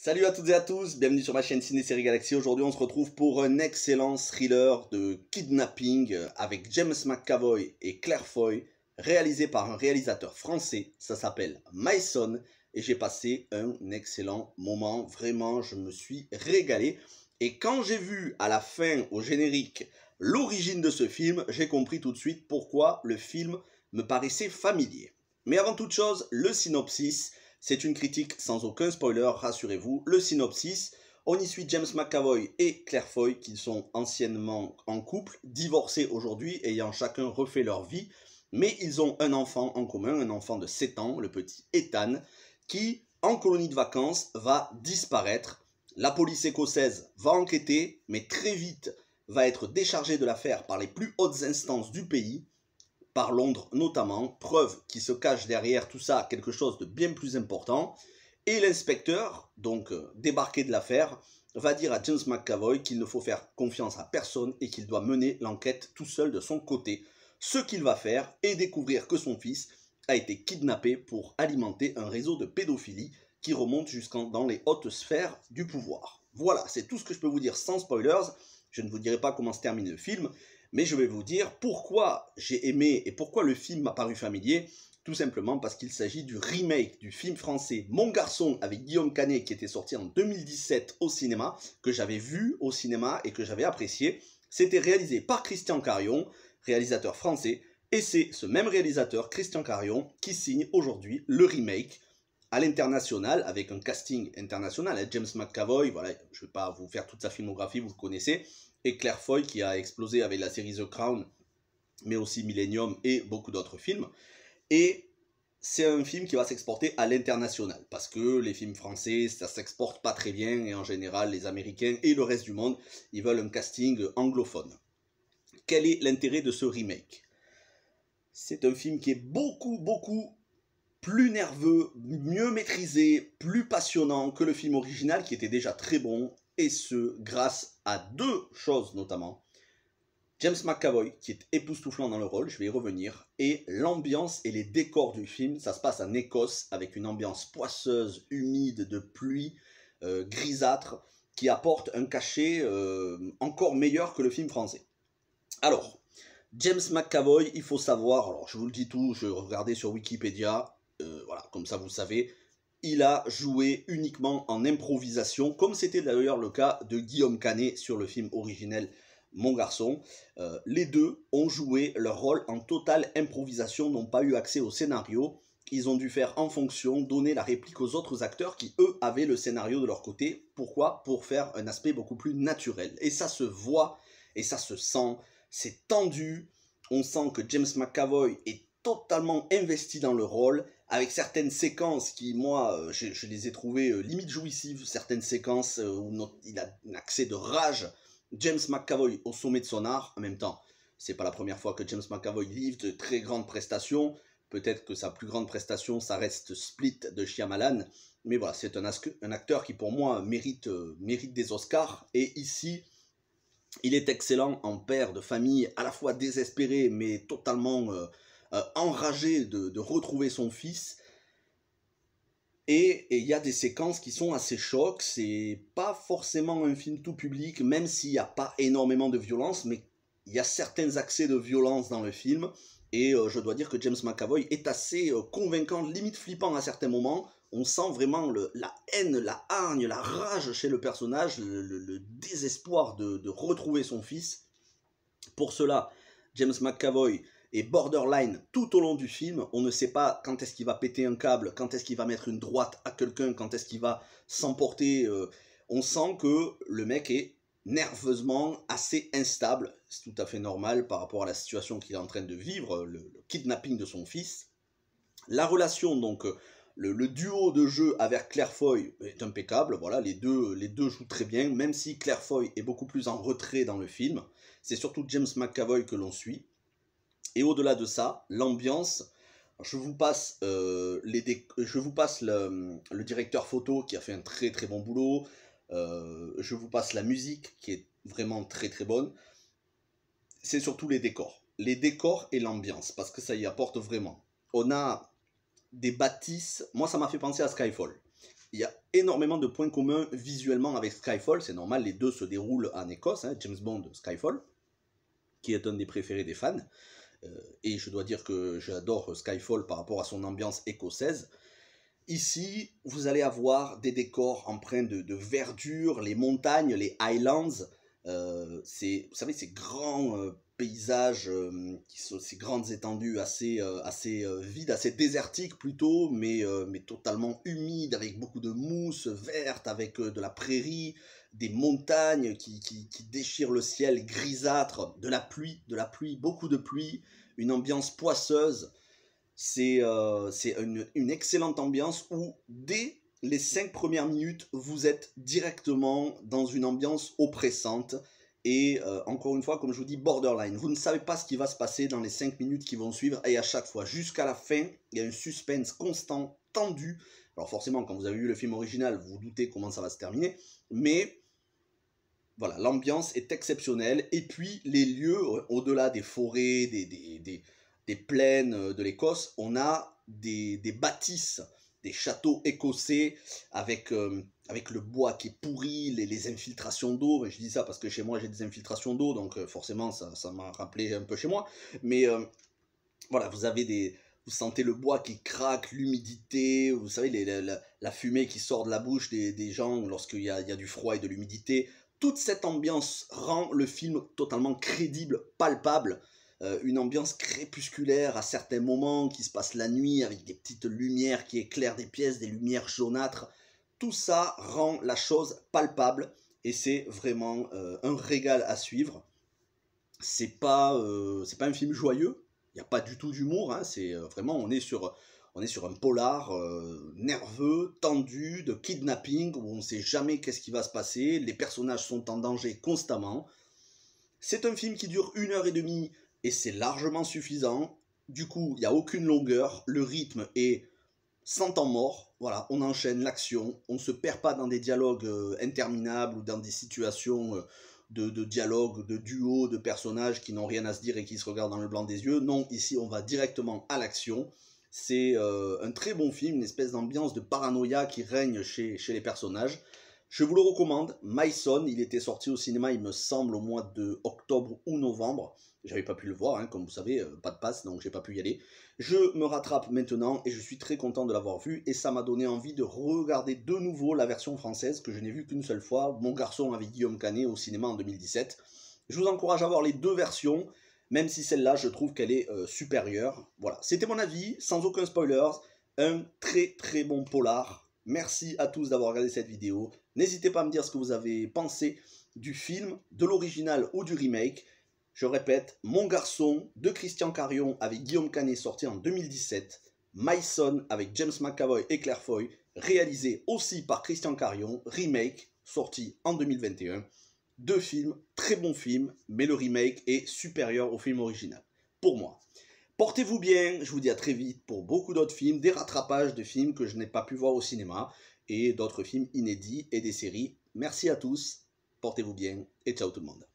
Salut à toutes et à tous, bienvenue sur ma chaîne Ciné Série Galaxy. Aujourd'hui on se retrouve pour un excellent thriller de kidnapping avec James McAvoy et Claire Foy, réalisé par un réalisateur français. Ça s'appelle Myson et j'ai passé un excellent moment, vraiment je me suis régalé. Et quand j'ai vu à la fin, au générique, l'origine de ce film, j'ai compris tout de suite pourquoi le film me paraissait familier. Mais avant toute chose, le synopsis. C'est une critique sans aucun spoiler, rassurez-vous. Le synopsis, on y suit James McAvoy et Claire Foy qui sont anciennement en couple, divorcés aujourd'hui, ayant chacun refait leur vie. Mais ils ont un enfant en commun, un enfant de 7 ans, le petit Ethan, qui, en colonie de vacances, va disparaître. La police écossaise va enquêter, mais très vite va être déchargée de l'affaire par les plus hautes instances du pays, par Londres notamment, preuve qui se cache derrière tout ça quelque chose de bien plus important. Et l'inspecteur, donc débarqué de l'affaire, va dire à James McAvoy qu'il ne faut faire confiance à personne et qu'il doit mener l'enquête tout seul de son côté. Ce qu'il va faire est découvrir que son fils a été kidnappé pour alimenter un réseau de pédophilie qui remonte jusqu'en les hautes sphères du pouvoir. Voilà, c'est tout ce que je peux vous dire sans spoilers. Je ne vous dirai pas comment se termine le film, mais je vais vous dire pourquoi j'ai aimé et pourquoi le film m'a paru familier. Tout simplement parce qu'il s'agit du remake du film français Mon Garçon avec Guillaume Canet qui était sorti en 2017 au cinéma, que j'avais vu au cinéma et que j'avais apprécié. C'était réalisé par Christian Carion, réalisateur français, et c'est ce même réalisateur, Christian Carion, qui signe aujourd'hui le remake à l'international, avec un casting international. James McAvoy, voilà, je ne vais pas vous faire toute sa filmographie, vous le connaissez, et Claire Foy qui a explosé avec la série The Crown, mais aussi Millennium et beaucoup d'autres films. Et c'est un film qui va s'exporter à l'international, parce que les films français, ça s'exporte pas très bien, et en général, les Américains et le reste du monde, ils veulent un casting anglophone. Quel est l'intérêt de ce remake? C'est un film qui est beaucoup plus nerveux, mieux maîtrisé, plus passionnant que le film original, qui était déjà très bon, et ce, grâce à deux choses notamment. James McAvoy, qui est époustouflant dans le rôle, je vais y revenir, et l'ambiance et les décors du film. Ça se passe en Écosse, avec une ambiance poisseuse, humide, de pluie, grisâtre, qui apporte un cachet encore meilleur que le film français. Alors, James McAvoy, il faut savoir, alors je vous le dis tout, je regardais sur Wikipédia, voilà, comme ça vous savez, il a joué uniquement en improvisation, comme c'était d'ailleurs le cas de Guillaume Canet sur le film originel Mon Garçon. Les deux ont joué leur rôle en totale improvisation, n'ont pas eu accès au scénario. Ils ont dû faire en fonction, donner la réplique aux autres acteurs qui, eux, avaient le scénario de leur côté. Pourquoi? Pour faire un aspect beaucoup plus naturel. Et ça se voit, et ça se sent, c'est tendu. On sent que James McAvoy est totalement investi dans le rôle, avec certaines séquences qui, moi, je les ai trouvées limite jouissives, certaines séquences où il a un accès de rage. James McAvoy au sommet de son art, en même temps, c'est pas la première fois que James McAvoy livre de très grandes prestations, peut-être que sa plus grande prestation, ça reste Split de Shyamalan, mais voilà, c'est un acteur qui pour moi mérite des Oscars, et ici, il est excellent en père de famille, à la fois désespéré, mais totalement enragé de retrouver son fils. Et il y a des séquences qui sont assez chocs, c'est pas forcément un film tout public, même s'il n'y a pas énormément de violence, mais il y a certains accès de violence dans le film, et je dois dire que James McAvoy est assez convaincant, limite flippant à certains moments. On sent vraiment la haine, la hargne, la rage chez le personnage, le désespoir de retrouver son fils. Pour cela, James McAvoy est borderline tout au long du film. On ne sait pas quand est-ce qu'il va péter un câble, quand est-ce qu'il va mettre une droite à quelqu'un, quand est-ce qu'il va s'emporter. On sent que le mec est nerveusement assez instable. C'est tout à fait normal par rapport à la situation qu'il est en train de vivre, le kidnapping de son fils. La relation, donc, le duo de jeu avec Claire Foy est impeccable. Voilà, les deux jouent très bien, même si Claire Foy est beaucoup plus en retrait dans le film. C'est surtout James McAvoy que l'on suit. Et au-delà de ça, l'ambiance, je vous passe, le directeur photo qui a fait un très bon boulot, je vous passe la musique qui est vraiment très bonne, c'est surtout les décors et l'ambiance, parce que ça y apporte vraiment. On a des bâtisses, moi ça m'a fait penser à Skyfall. il y a énormément de points communs visuellement avec Skyfall, c'est normal, les deux se déroulent en Écosse, hein, James Bond, Skyfall, qui est un des préférés des fans, et je dois dire que j'adore Skyfall par rapport à son ambiance écossaise. Ici, vous allez avoir des décors empreints de verdure, les montagnes, les Highlands, vous savez, ces grands paysages, ces grandes étendues assez vides, assez désertiques plutôt, mais totalement humides, avec beaucoup de mousse verte, avec de la prairie, des montagnes qui déchirent le ciel grisâtre, de la pluie, beaucoup de pluie, une ambiance poisseuse. C'est une excellente ambiance où, dès les 5 premières minutes, vous êtes directement dans une ambiance oppressante. Et encore une fois, comme je vous dis, borderline. Vous ne savez pas ce qui va se passer dans les 5 minutes qui vont suivre. Et à chaque fois, jusqu'à la fin, il y a un suspense constant, tendu. Alors forcément, quand vous avez vu le film original, vous vous doutez comment ça va se terminer. Mais voilà, l'ambiance est exceptionnelle. Et puis, les lieux, au-delà des forêts, des plaines de l'Écosse, on a des bâtisses, des châteaux écossais avec le bois qui est pourri, les infiltrations d'eau. Je dis ça parce que chez moi j'ai des infiltrations d'eau, donc forcément ça m'a rappelé un peu chez moi. Mais voilà, vous sentez le bois qui craque, l'humidité, vous savez, la fumée qui sort de la bouche des gens lorsqu'il y a du froid et de l'humidité. Toute cette ambiance rend le film totalement crédible, palpable. Une ambiance crépusculaire à certains moments qui se passe la nuit avec des petites lumières qui éclairent des pièces, des lumières jaunâtres. Tout ça rend la chose palpable et c'est vraiment un régal à suivre. C'est pas un film joyeux, il n'y a pas du tout d'humour, hein, c'est vraiment on est sur un polar nerveux, tendu, de kidnapping, où on ne sait jamais qu'est-ce qui va se passer, les personnages sont en danger constamment. C'est un film qui dure 1h30 et c'est largement suffisant. Du coup, il n'y a aucune longueur, le rythme est sans temps mort. Voilà, on enchaîne l'action, on ne se perd pas dans des dialogues interminables ou dans des situations de dialogue, de duo, de personnages qui n'ont rien à se dire et qui se regardent dans le blanc des yeux. Non, ici on va directement à l'action. C'est un très bon film, une espèce d'ambiance de paranoïa qui règne chez les personnages. Je vous le recommande, My Son, il était sorti au cinéma, il me semble, au mois de octobre ou novembre. J'avais pas pu le voir, hein, comme vous savez, pas de passe, donc j'ai pas pu y aller. Je me rattrape maintenant et je suis très content de l'avoir vu et ça m'a donné envie de regarder de nouveau la version française que je n'ai vue qu'une seule fois, Mon garçon avec Guillaume Canet au cinéma en 2017. Je vous encourage à voir les deux versions, même si celle-là, je trouve qu'elle est supérieure. Voilà, c'était mon avis, sans aucun spoiler, un très très bon polar. Merci à tous d'avoir regardé cette vidéo. N'hésitez pas à me dire ce que vous avez pensé du film, de l'original ou du remake. Je répète, Mon garçon de Christian Carion avec Guillaume Canet sorti en 2017. My Son avec James McAvoy et Claire Foy, réalisé aussi par Christian Carion, remake sorti en 2021. Deux films, très bons films, mais le remake est supérieur au film original, pour moi. Portez-vous bien, je vous dis à très vite pour beaucoup d'autres films, des rattrapages de films que je n'ai pas pu voir au cinéma, et d'autres films inédits et des séries. Merci à tous, portez-vous bien, et ciao tout le monde.